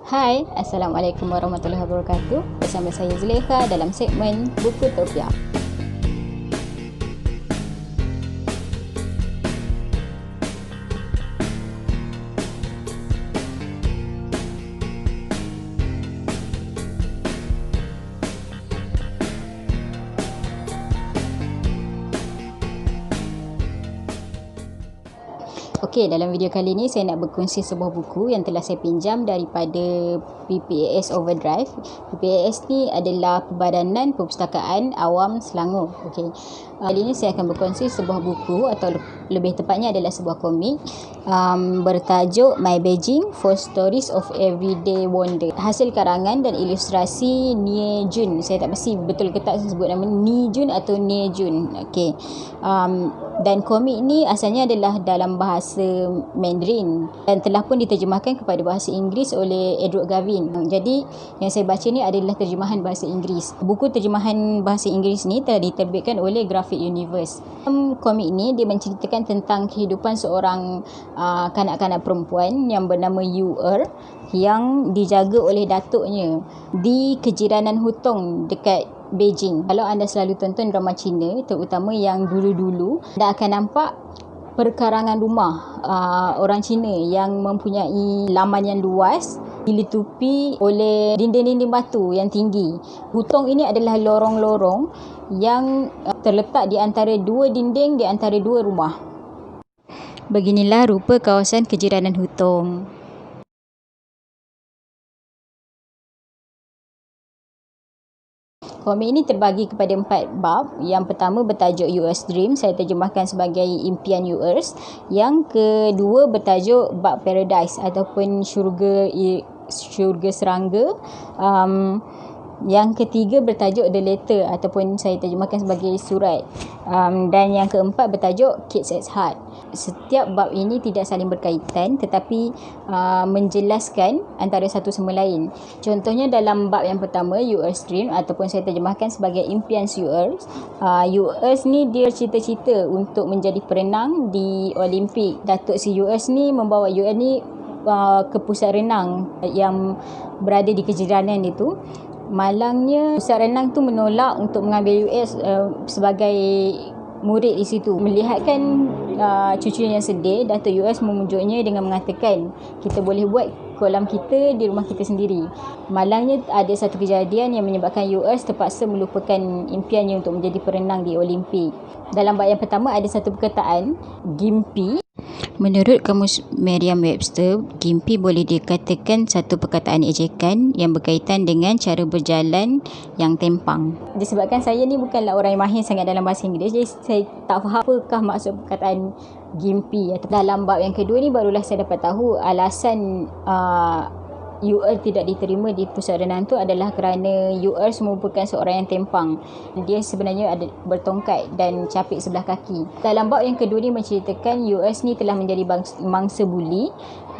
Hai, Assalamualaikum warahmatullahi wabarakatuh. Bersama saya Zulekha dalam segmen Bukutopia. Okey, dalam video kali ini saya nak berkongsi sebuah buku yang telah saya pinjam daripada PPAS Overdrive. PPAS ni adalah Perbadanan Perpustakaan Awam Selangor. Okey. Kali ini saya akan berkongsi sebuah buku atau lebih tepatnya adalah sebuah komik bertajuk My Beijing: 4 Stories of Everyday Wonder. Hasil karangan dan ilustrasi Nie Jun. Saya tak pasti betul ke tak saya sebut nama Nie Jun atau Nie Jun. Okey. Dan komik ni asalnya adalah dalam bahasa Mandarin dan telah pun diterjemahkan kepada bahasa Inggeris oleh Edward Gavin. Jadi yang saya baca ni adalah terjemahan bahasa Inggeris. Buku terjemahan bahasa Inggeris ni telah diterbitkan oleh Graphic Universe. Komik ni dia menceritakan tentang kehidupan seorang kanak-kanak perempuan yang bernama Yu yang dijaga oleh datuknya di kejiranan hutong dekat Beijing. Kalau anda selalu tonton drama Cina, terutama yang dulu-dulu, anda akan nampak perkarangan rumah orang Cina yang mempunyai laman yang luas, dilitupi oleh dinding-dinding batu yang tinggi. Hutong ini adalah lorong-lorong yang terletak di antara dua dinding, di antara dua rumah. Beginilah rupa kawasan kejiranan hutong. Komik ini terbagi kepada 4 bab. Yang pertama bertajuk US Dream, saya terjemahkan sebagai impian US. Yang kedua bertajuk Bab Paradise ataupun syurga serangga. Yang ketiga bertajuk The Letter ataupun saya terjemahkan sebagai surat. Dan yang keempat bertajuk Kids at Heart. Setiap bab ini tidak saling berkaitan tetapi menjelaskan antara satu sama lain. Contohnya dalam bab yang pertama US Dream ataupun saya terjemahkan sebagai impian US. US ni dia cita-cita untuk menjadi perenang di Olimpik. Datuk si US ni membawa US ni ke pusat renang yang berada di kejiranan itu. Malangnya pusat renang tu menolak untuk mengambil US sebagai murid di situ. Melihatkan cucunya yang sedih, Datuk US memujuknya dengan mengatakan kita boleh buat kolam kita di rumah kita sendiri. Malangnya ada satu kejadian yang menyebabkan US terpaksa melupakan impiannya untuk menjadi perenang di Olimpik. Dalam bab yang pertama ada satu perkataan Gimpy. Menurut Kamus Merriam-Webster, Gimpy boleh dikatakan satu perkataan ejekan yang berkaitan dengan cara berjalan yang tempang. Disebabkan saya ni bukanlah orang yang mahir sangat dalam bahasa Inggeris, jadi saya tak faham apakah maksud perkataan Gimpy. Dalam bab yang kedua ni barulah saya dapat tahu alasan UR tidak diterima di pusat renang tu adalah kerana UR merupakan seorang yang tempang. Dia sebenarnya ada bertongkat dan capit sebelah kaki. Dalam bab yang kedua ni menceritakan US ni telah menjadi mangsa buli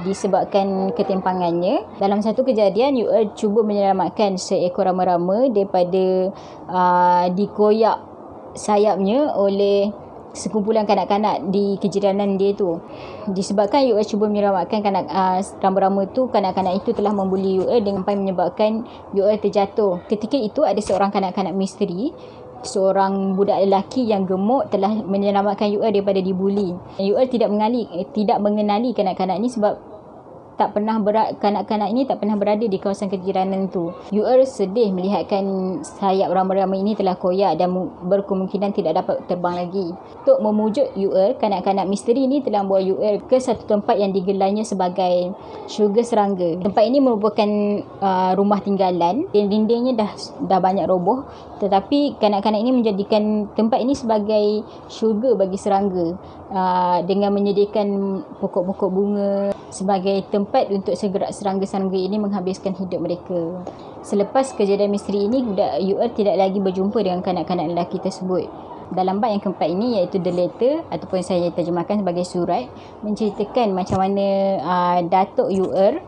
disebabkan ketempangannya. Dalam satu kejadian UR cuba menyelamatkan seekor rama-rama daripada dikoyak sayapnya oleh sekumpulan kanak-kanak di kejiranan dia tu. Disebabkan US cuba menyelamatkan rama-rama tu, kanak-kanak itu telah membuli US dengan sampai menyebabkan US terjatuh. Ketika itu ada seorang kanak-kanak misteri, seorang budak lelaki yang gemuk telah menyelamatkan US daripada dibuli. US tidak mengenali kanak-kanak ni sebab kanak-kanak ini tak pernah berada di kawasan kejiranan tu. US sedih melihatkan sayap rama-rama ini telah koyak dan berkemungkinan tidak dapat terbang lagi. Untuk memujuk US, kanak-kanak misteri ini telah membawa US ke satu tempat yang digelarnya sebagai syurga serangga. Tempat ini merupakan rumah tinggalan. Dindingnya dah banyak roboh, tetapi kanak-kanak ini menjadikan tempat ini sebagai syurga bagi serangga dengan menyediakan pokok-pokok bunga sebagai tempat untuk serangga-serangga ini menghabiskan hidup mereka. Selepas kejadian misteri ini, budak UR tidak lagi berjumpa dengan kanak-kanak lelaki tersebut. Dalam bab yang keempat ini iaitu The Letter ataupun saya terjemahkan sebagai surat, menceritakan macam mana Datuk UR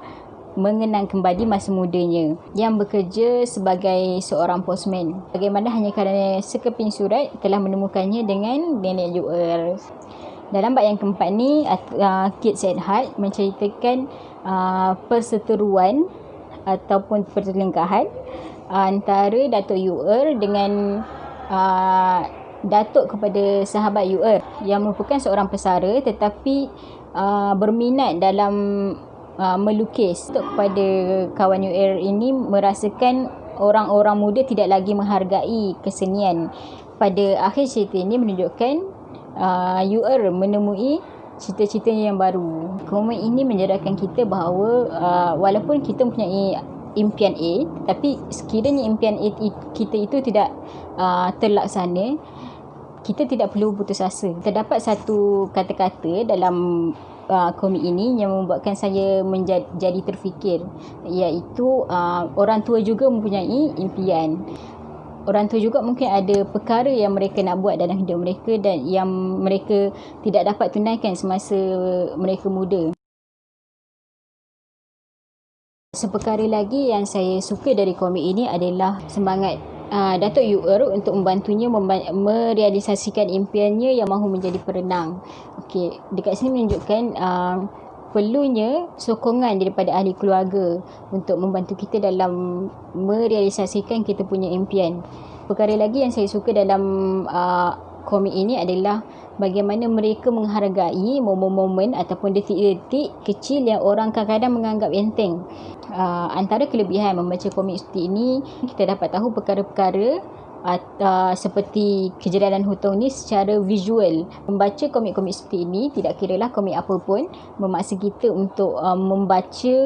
mengenang kembali masa mudanya yang bekerja sebagai seorang postman. Bagaimana hanya kerana sekeping surat telah menemukannya dengan nenek UR. Dalam bab yang keempat ni Kids at Heart menceritakan perseteruan ataupun pertelingkahan antara Datuk UR dengan Datuk kepada sahabat UR yang merupakan seorang pesara tetapi berminat dalam melukis. Untuk kepada kawan UR ini merasakan orang-orang muda tidak lagi menghargai kesenian. Pada akhir cerita ini menunjukkan UR menemui cita-cita yang baru. Komik ini menjelaskan kita bahawa walaupun kita mempunyai impian A, tapi sekiranya impian A kita itu tidak terlaksana, kita tidak perlu putus asa. Terdapat satu kata-kata dalam komik ini yang membuatkan saya menjadi terfikir, iaitu orang tua juga mempunyai impian. Orang tua juga mungkin ada perkara yang mereka nak buat dalam hidup mereka dan yang mereka tidak dapat tunaikan semasa mereka muda. Seperkara lagi yang saya suka dari komik ini adalah semangat Datuk UR untuk membantunya merealisasikan impiannya yang mahu menjadi perenang. Okey, dekat sini menunjukkan perlunya sokongan daripada ahli keluarga untuk membantu kita dalam merealisasikan kita punya impian. Perkara lagi yang saya suka dalam komik ini adalah bagaimana mereka menghargai momen-momen ataupun detik-detik kecil yang orang kadang-kadang menganggap enteng. Antara kelebihan membaca komik seperti ini, kita dapat tahu perkara-perkara seperti Kejadian Hutong ni secara visual. Membaca komik-komik seperti ini, tidak kiralah komik apa pun, memaksa kita untuk membaca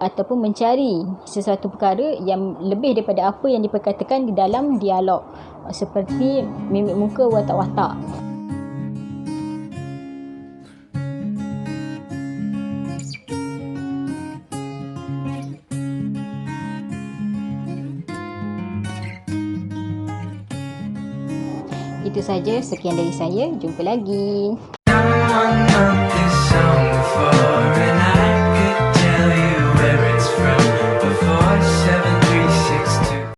ataupun mencari sesuatu perkara yang lebih daripada apa yang diperkatakan di dalam dialog, seperti mimik muka, watak-watak. Itu saja, sekian dari saya. Jumpa lagi.